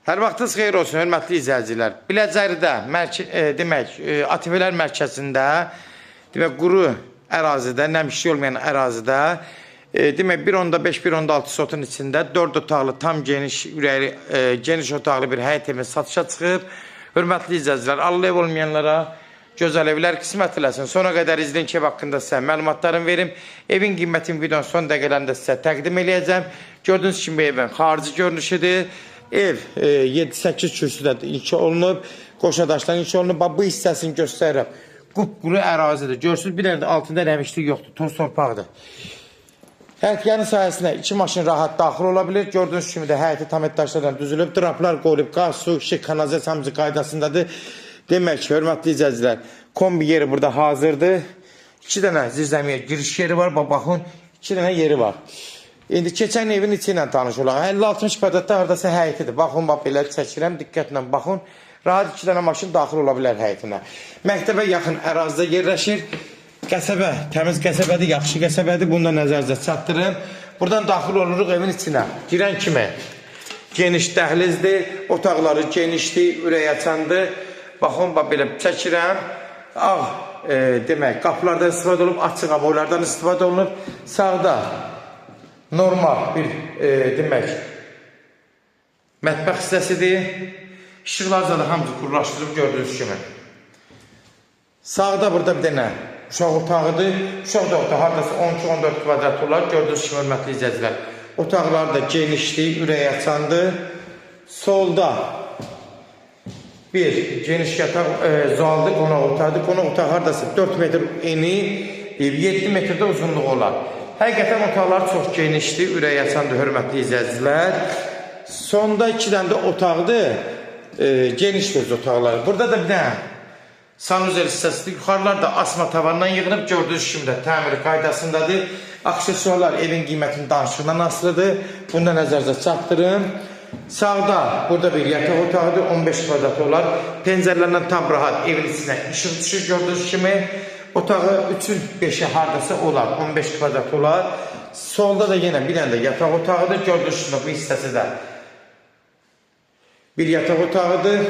Hər vaxtınız xeyir olsun, hörmətli izləyicilər. Biləcəridə, ATV-lər mərkəzində, demək, quru ərazidə, nəmişli olmayan ərazidə, demək, 1.5, 1.6 sotun içində 4 otaqlı, tam geniş, ürəyi, geniş otaqlı bir həyət evi satışa çıxıb. Hörmətli izləyicilər, Allah ev olmayanlara gözəl evlər qismət eləsin. Sona qədər izləyin ki, ev haqqında sizə məlumatlarını verim. Evin qiymətini videonun son dəqiqələrində sizə təqdim eləyəcəm. Gördüyünüz kimi evin xarici görünüşüdür. Ev 7-8 kürsüdə inşa olunub, qoşadaşdan inşa olunub. Bu hissəsini göstərirəm. Qupquru ərazidir. Görürsünüz, bir yerdə altında nəmişlik yoxdur, toz torpaqdır. Həyətyanın sahəsinə 2 maşın rahat daxil ola bilir. Gördüyünüz kimi də həyəti tam daşlardan düzülüb, draplar qoyulub, qaz, su, işıq, kanalizasiya hamısı qaydasındadır. Demək ki, hörmətli izləyicilər, kombi yeri burada hazırdır. 2 dənə zirzəmiyə giriş yeri var, baxın, 2 dənə yeri var. İndi keçən evin içi ilə tanış olaq. 50-60 kvadratda haradasa həyətidir. Baxın, belə çəkirəm, diqqətlə baxın. Rahat 2 dənə maşın daxil ola bilər həyətinə. Məktəbə yaxın ərazidə yerləşir. Qəsəbə, təmiz qəsəbədir, yaxşı qəsəbədir. Bunu da nəzərinizə çatdırın. Buradan daxil oluruq evin içinə. Girən kimi geniş dəhlizdir, otaqları genişdir, ürək açandır. Baxın, belə çəkirəm. Demək, qapılardan istifadə olunub, açıq aboylardan istifadə olunub. Sağda normal bir, demək, mətbəx hissəsidir. İşıqlar da hamısı qurlaşdırıb gördüyünüz kimi. Sağda burada bir dənə uşaq otağıdır. Uşaq da otağı haradasa 12-14 kvadrat olar. Gördüyünüz kimi, hörmətli izləyicilər. Otaqlar da genişdir, ürək açandır. Solda bir geniş yataq zaldır, qonaq otağıdır. Qonaq otağı haradasa 4 metr eni, 7 metrdə uzunluğu olar. Həqiqətən otaqlar çox genişdir, ürək açandır, hörmətli izləyicilər. Sonda 2 dənə də otaqdır, geniş göz otaqları. Burada da bir dənə sanuzel hissəsidir. Yuxarılar da asma tavandan yığınıb, gördüyünüz kimi də təmiri qaydasındadır. Aksesuarlar evin qiymətinin danışığından asılıdır. Bunu da nəzərinizə çatdırın. Sağda burada bir yataq otağıdır, 15 kvadrat olar. Pəncərələrdən tam rahat evin içinə işıq düşür, gördüyünüz kimi. Otağı 3-ün 5-i haradasa olar, 15 kvadrat olar. Solda da yenə bir dənə də yataq otağıdır, gördüyünüz kimi bu hissəsi də bir yataq otağıdır.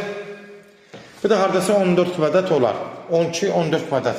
Bu da haradasa 14 kvadrat olar, 12-14 kvadrat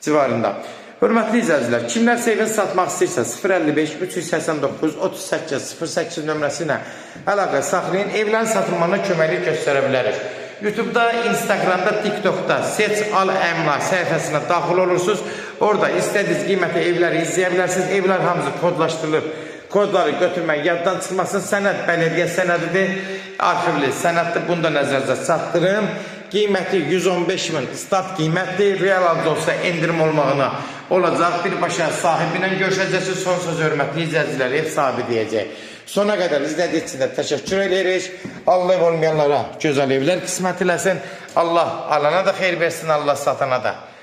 civarında. Hörmətli izləyicilər, kimlərsə evini satmaq istəyirsə 055 389 38 08 nömrəsi ilə əlaqə saxlayın. Evlərin satılmanına köməklik göstərə bilərik. YouTube'da, Instagram'da, TikTok'da Seç Al Əmlak səhifəsinə daxil olursunuz. Orada istədiyiniz qiymətli evləri izləyə bilərsiniz. Evlər hamısı kodlaşdırılıb. Kodları götürmək yaddan çıxmasın. Sənəd bələdiyyə sənədidir. Arxivli sənəddir. Bunu da nəzərinizə çatdırın. Qiyməti 115 min start qiymətdir. Real halda olsa endirim olmağına olacaq. Birbaşa sahibi ilə görüşəcəksiniz. Son söz hörmətli izləyicilər, ev sahibi deyəcək. Sona qədər izlədiyiniz üçün də təşəkkür edirik. Allah ev olmayanlara gözəl evlər qismət eləsin. Allah alana da xeyir versin, Allah satana da.